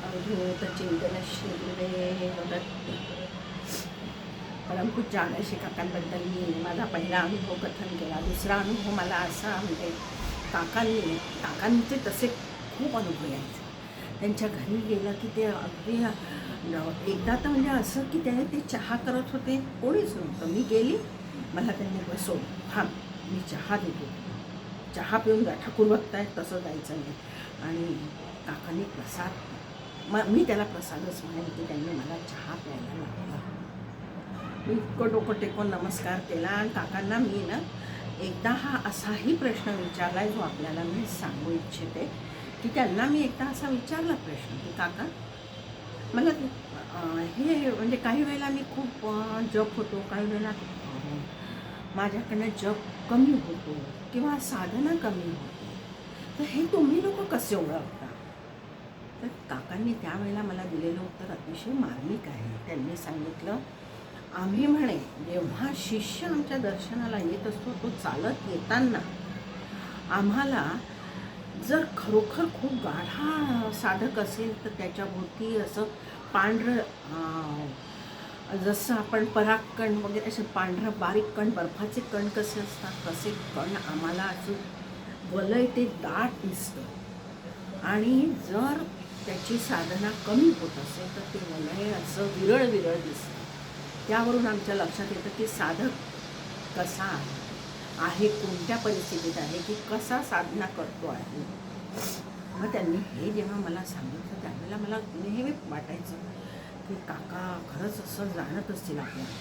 अवधूत चिंतन शिवरे परमपूज्य आनशी काकांबद्दल मी माझा पहिला अनुभव कथन केला. दुसरा अनुभव मला असा म्हणजे काकांचे तसे खूप अनुभव यायचे. त्यांच्या घरी गेलं की ते अगदी एकदा तर म्हणजे असं की ते चहा करत होते, कोणीच नव्हतं. मी गेली, मला त्यांनी बसवलं, हां मी चहा देतो, चहा पिऊन जा, ठाकूर बघताय तसं जायचं नाही. आणि काकांनी प्रसाद, मी त्याला प्रसादच म्हणेन की त्यांनी मला चहा प्यायला लावला. मी इतकं डोकं टेकून नमस्कार केला. आणि काकांना मी ना एकदा हा असाही प्रश्न विचारला आहे जो आपल्याला मी सांगू इच्छिते. की त्यांना मी एकदा असा विचारला प्रश्न की काका मला हे म्हणजे काही वेळेला मी खूप जप होतो, काही वेळेला माझ्याकडनं जप कमी होतो किंवा साधना कमी होते, तर हे तुम्ही लोक कसे ओळखता? तर काकांनी त्यावेळेला मला दिलेलं उत्तर अतिशय मार्मिक आहे. त्यांनी सांगितलं, आम्ही म्हणे जेव्हा शिष्य आमच्या दर्शनाला येत असतो, तो चालत येताना आम्हाला जर खरोखर खूप गाढा साधक असेल तर त्याच्याभोवती असं पांढरं जसं आपण परागकण वगैरे असे पांढरं बारीक कण, बर्फाचे कण कसे असतात तसे कण आम्हाला असं वलय ते दाट दिसतं. आणि जर त्याची साधना कमी होत असेल तर ते वलय असं विरळ विरळ दिसतं. त्यावरून आमच्या लक्षात येतं की साधक कसा आहे, कोणत्या परिस्थितीत आहे, की कसा साधना करतो आहे. मग त्यांनी हे जेव्हा मला सांगितलं त्यावेळेला मला नेहमी वाटायचं की काका खरंच असं जाणत असतील आपल्याला.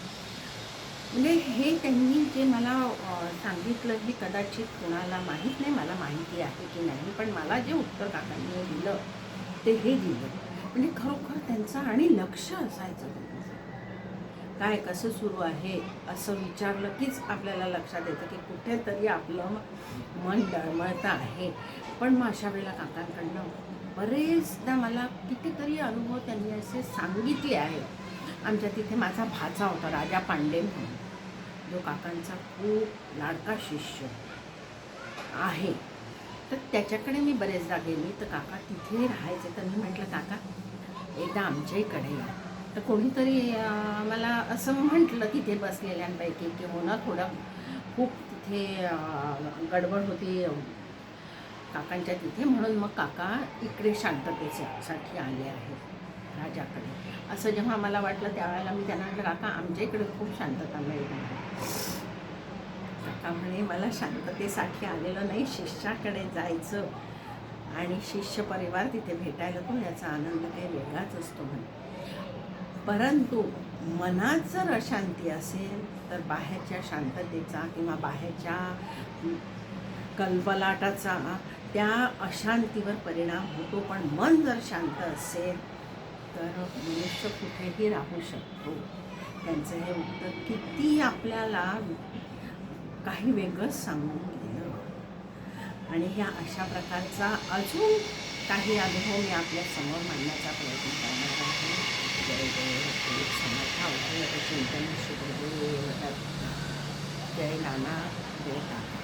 म्हणजे हे त्यांनी जे मला सांगितलं हे कदाचित कुणाला माहीत नाही, मला माहिती आहे की नाही, पण मला जे उत्तर काकांनी दिलं ते हे दिलं. म्हणजे खरोखर त्यांचं आणि लक्ष असायचं. काय कसं सुरू आहे असं विचारलं कीच आपल्याला लक्षात येतं की कुठेतरी आपलं मन डळमळतं आहे. पण मग अशा वेळेला काकांकडनं बरेचदा मला कितीतरी अनुभव त्यांनी असे सांगितले आहेत. आमच्या तिथे माझा भाचा होता राजा पांडे म्हणून, जो काकांचा खूप लाडका शिष्य आहे. तर त्याच्याकडे मी बरेचदा गेली तर काका तिथे राहायचे. तर मी म्हटलं काका एकदा आमच्या इकडे या. तर कोणीतरी मला असं म्हटलं तिथे बसलेल्यांपैकी की हो ना, थोडं खूप तिथे गडबड होती काकांच्या तिथे, म्हणून मग काका इकडे शांततेसाठी आले आहेत राजाकडे. असं जेव्हा मला वाटलं त्यावेळेला मी त्यांना म्हटलं काका आमच्या इकडे खूप शांतता मिळते. काका म्हणे मला शांततेसाठी आलेलं नाही, शिष्याकडे जायचं आणि शिष्य परिवार तिथे भेटायला तो याचा आनंद काही वेगळाच असतो म्हणे. परंतु मनात जर अशांती असेल तर बाहेरच्या शांततेचा किंवा बाहेरच्या कल्पलाटाचा त्या अशांतीवर परिणाम होतो. पण मन जर शांत असेल तर मनुष्य कुठेही राहू शकतो. त्यांचं हे उत्तर किती आपल्याला काही वेगळंच सांगून गेलं. आणि ह्या अशा प्रकारचा अजून काही अनुभव मी आपल्या समोर मांडण्याचा प्रयत्न करणार आहे. जय जय समर्थ अवधूत चिंतन शिवदेव, जय नाना, जय काका.